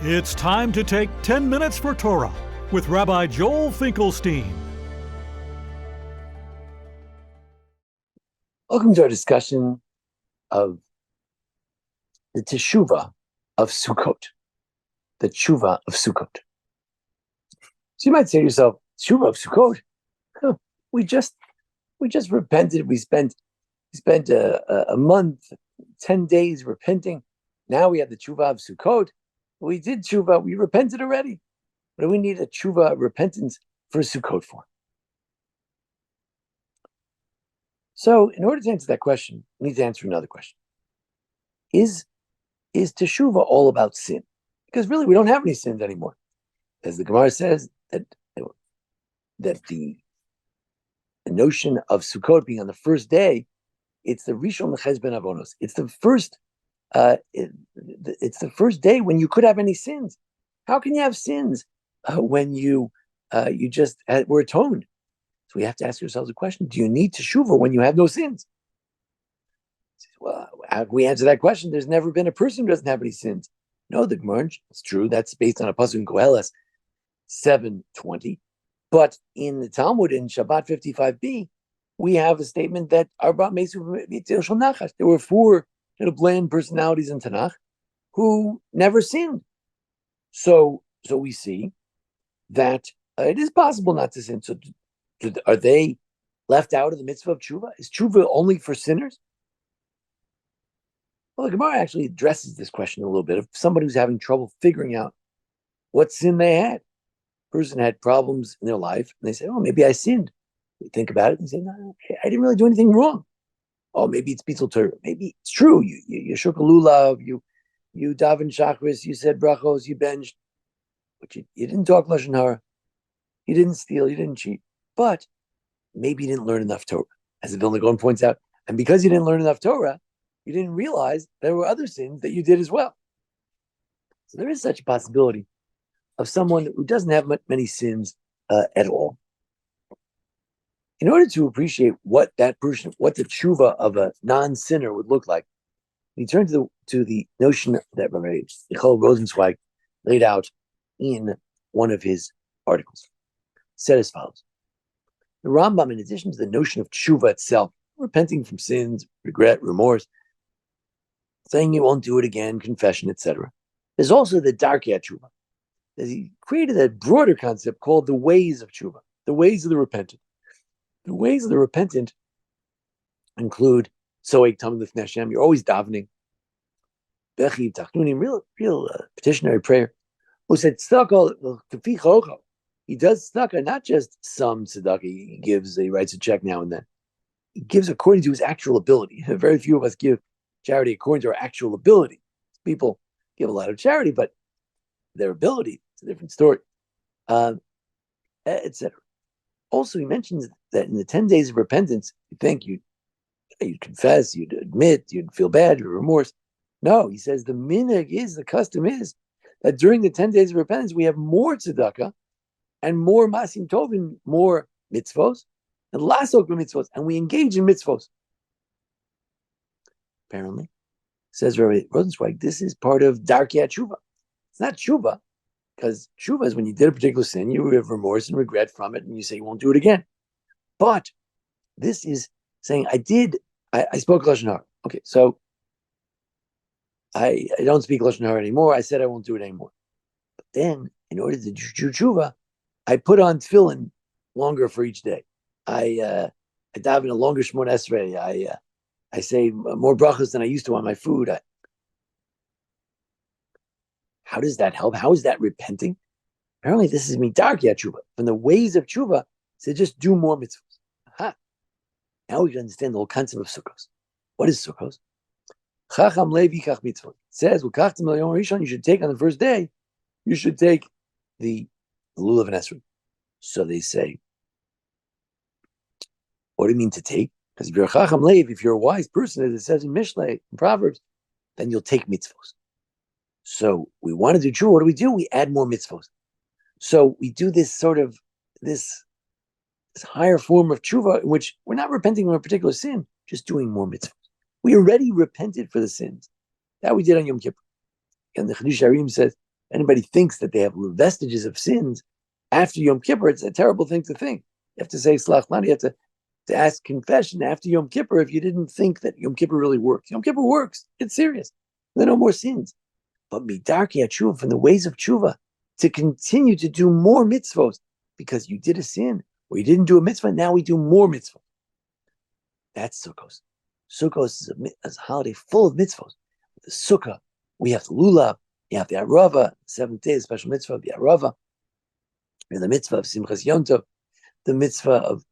It's time to take 10 minutes for Torah with Rabbi Joel Finkelstein. Welcome to our discussion of the Teshuva of Succoth, the Teshuva of Succoth. So you might say to yourself, Teshuva of Succoth? We just repented. We spent a month, 10 days repenting. Now we have the Teshuva of Succoth. We did Teshuva. We repented already. What do we need a Teshuva repentance for Succoth for? So in order to answer that question, we need to answer another question. Is Teshuva all about sin? Because really, we don't have any sins anymore. As the Gemara says, that the notion of Sukkot being on the first day, it's the Rishon Leches Ben Avonos. It's the first. It's the first day when you could have any sins. How can you have sins when you just were atoned? So we have to ask ourselves a question: do you need Teshuva when you have no sins? Well, how can we answer that question? There's never been a person who doesn't have any sins. No, the Gemara, it's true. That's based on a pasuk in Koheles 7:20. But in the Talmud, in Shabbat 55b, we have a statement that there were four bland personalities in Tanakh who never sinned. So we see that it is possible not to sin. So are they left out of the mitzvah of tshuva? Is tshuva only for sinners? Well, the Gemara actually addresses this question a little bit of somebody who's having trouble figuring out what sin they had. Person had problems in their life, and they say, "Oh, maybe I sinned." They think about it and say, "No, I didn't really do anything wrong." Oh, maybe it's Bittul Torah. Maybe it's true. You shook a lulav, you daven shachris, you said brachos, you benched, but you didn't talk lashon hara, you didn't steal, you didn't cheat. But maybe you didn't learn enough Torah, as the Vilna Gaon points out. And because you didn't learn enough Torah, you didn't realize there were other sins that you did as well. So there is such a possibility of someone who doesn't have many sins at all. In order to appreciate what that person, what the tshuva of a non-sinner would look like, we turn to the notion that Rabbi Michal Rosenzweig laid out in one of his articles. It said as follows: the Rambam, in addition to the notion of tshuva itself, repenting from sins, regret, remorse, saying you won't do it again, confession, etc., there's also the darkei tshuva. He created a broader concept called the ways of tshuva, the ways of the repentant. The ways of the repentant include soek tamid lifnei Hashem. You're always davening, bechiv tachnunim, real petitionary prayer. Who said tzedakah kafi chocho? He does tzedakah, not just some tzedakah. He writes a check now and then. He gives according to his actual ability. Very few of us give charity according to our actual ability. People give a lot of charity, but their ability, it's a different story, etc. Also, he mentions that in the 10 days of repentance, you think you'd confess, you'd admit, you'd feel bad, you'd remorse. No, he says the minhag is, the custom is, that during the 10 days of repentance, we have more tzedakah and more masim tovim, more mitzvos, and lasok mitzvos, and we engage in mitzvos. Apparently, says Rabbi Rosenzweig, this is part of darkei tshuva. It's not tshuva, because tshuva is when you did a particular sin, you have remorse and regret from it, and you say you won't do it again. But this is saying, I spoke lashon hara. Okay, so I don't speak lashon hara anymore. I said I won't do it anymore. But then, in order to do tshuva, I put on tefillin longer for each day. I daven a longer Shemona Esrei. I say more brachos than I used to on my food. How does that help? How is that repenting? Apparently, this is darkei tshuva. From the ways of tshuva, to just do more mitzvahs. Aha. Now we can understand the whole concept of Sukkot. What is Sukkot? Chacham levi kach mitzvot. It says, you should take on the first day, you should take the lulav and esrog. So they say, what do you mean to take? Because if you're a chacham levi, if you're a wise person, as it says in Mishlei, in Proverbs, then you'll take mitzvos. So we want to do tshuva. What do? We add more mitzvos. So we do this sort of this higher form of tshuva in which we're not repenting from a particular sin, just doing more mitzvahs. We already repented for the sins that we did on Yom Kippur. And the Chedush Harim says Anybody thinks that they have vestiges of sins after Yom Kippur, it's a terrible thing to think. You have to say Slach Lani, you have to ask confession after Yom Kippur if you didn't think that Yom Kippur really works. Yom Kippur works. It's serious. There are no more sins. But midarki tshuva, from the ways of tshuva, to continue to do more mitzvot, because you did a sin or you didn't do a mitzvah, now we do more mitzvot. That's Sukkot. Sukkot is a holiday full of mitzvot. The Sukkah, we have the lulav, you have the arava, the seventh day, the special mitzvah of the arava, and the mitzvah of simchas yontov, the mitzvah of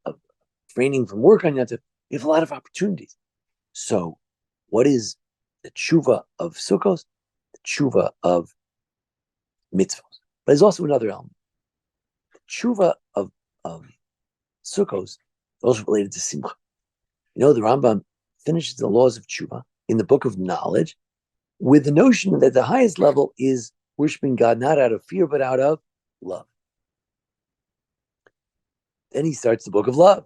refraining from work on yontov. We have a lot of opportunities. So, what is the tshuva of Sukkot? The tshuva of mitzvot. But there's also another element. The tshuva of Sukkot is also related to simcha. You know, the Rambam finishes the laws of tshuva in the book of knowledge with the notion that the highest level is worshiping God not out of fear, but out of love. Then he starts the book of love,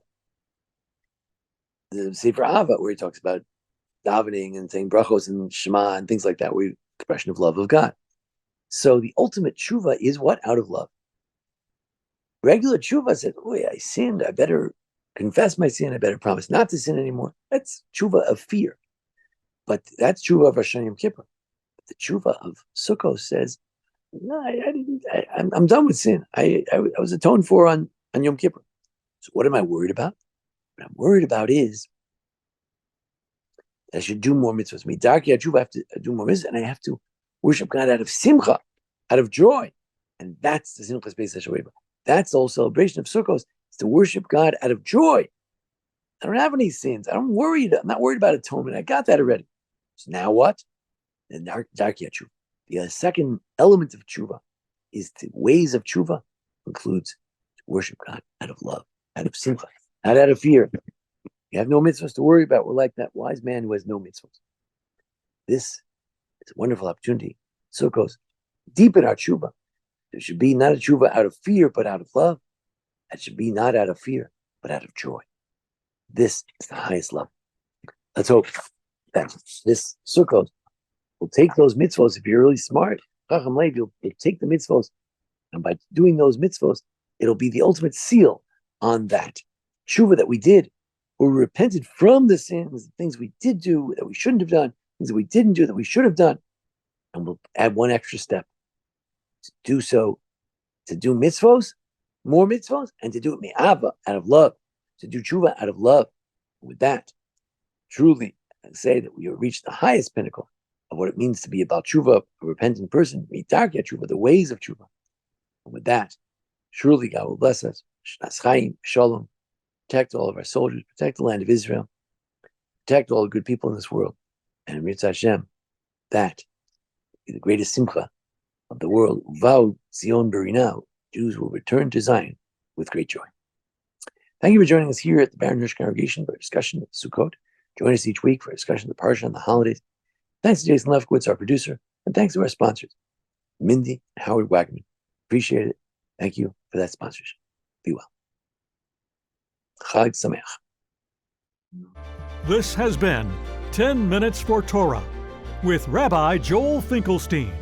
the Sefer Ava, where he talks about davening and saying brachos and shema and things like that, where expression of love of God. So the ultimate tshuva is what? Out of love. Regular tshuva said, oh yeah, I sinned, I better confess my sin, I better promise not to sin anymore. That's tshuva of fear. But that's tshuva of Rosh Hashanah Yom Kippur. But the tshuva of Sukkot says, no, I'm done with sin. I was atoned for on Yom Kippur. So what am I worried about? What I'm worried about is I should do more mitzvahs. Midarki tshuva, I have to do more mitzvahs, and I have to worship God out of simcha, out of joy. And that's the simchas beis hashoeva. That's the whole celebration of Sukkot, is to worship God out of joy. I don't have any sins. I'm not worried about atonement. I got that already. So now what? The darki tshuva. The second element of tshuva is the ways of tshuva includes to worship God out of love, out of simcha, not out of fear. You have no mitzvahs to worry about. We're like that wise man who has no mitzvahs. This is a wonderful opportunity. So it goes deep in our tshuva. There should be not a tshuva out of fear, but out of love. That should be not out of fear, but out of joy. This is the highest level. Let's hope that this Sukkot will take those mitzvos. If you're really smart, Chacham Lev, you'll take the mitzvos, and by doing those mitzvos, it'll be the ultimate seal on that tshuva that we did, where we repented from the sins, the things we did do that we shouldn't have done, things that we didn't do that we should have done, and we'll add one extra step to do so, to do mitzvos, more mitzvos, and to do it mi'ava, out of love, to do tshuva out of love. With that, truly, I say that we have reached the highest pinnacle of what it means to be about tshuva, a repentant person, midarki tshuva, the ways of tshuva. And with that, surely God will bless us. Shnas chaim, shalom. Protect all of our soldiers, protect the land of Israel, protect all the good people in this world. And Mitzvah Hashem, that is the greatest simcha of the world. Uvav Zion Berinah, Jews will return to Zion with great joy. Thank you for joining us here at the Baron Hirsch Congregation for a discussion of Sukkot. Join us each week for a discussion of the Parsha and the holidays. Thanks to Jason Lefkowitz, our producer, and thanks to our sponsors, Mindy and Howard Wagman. Appreciate it. Thank you for that sponsorship. Be well. Chag Sameach. This has been 10 Minutes for Torah with Rabbi Joel Finkelstein.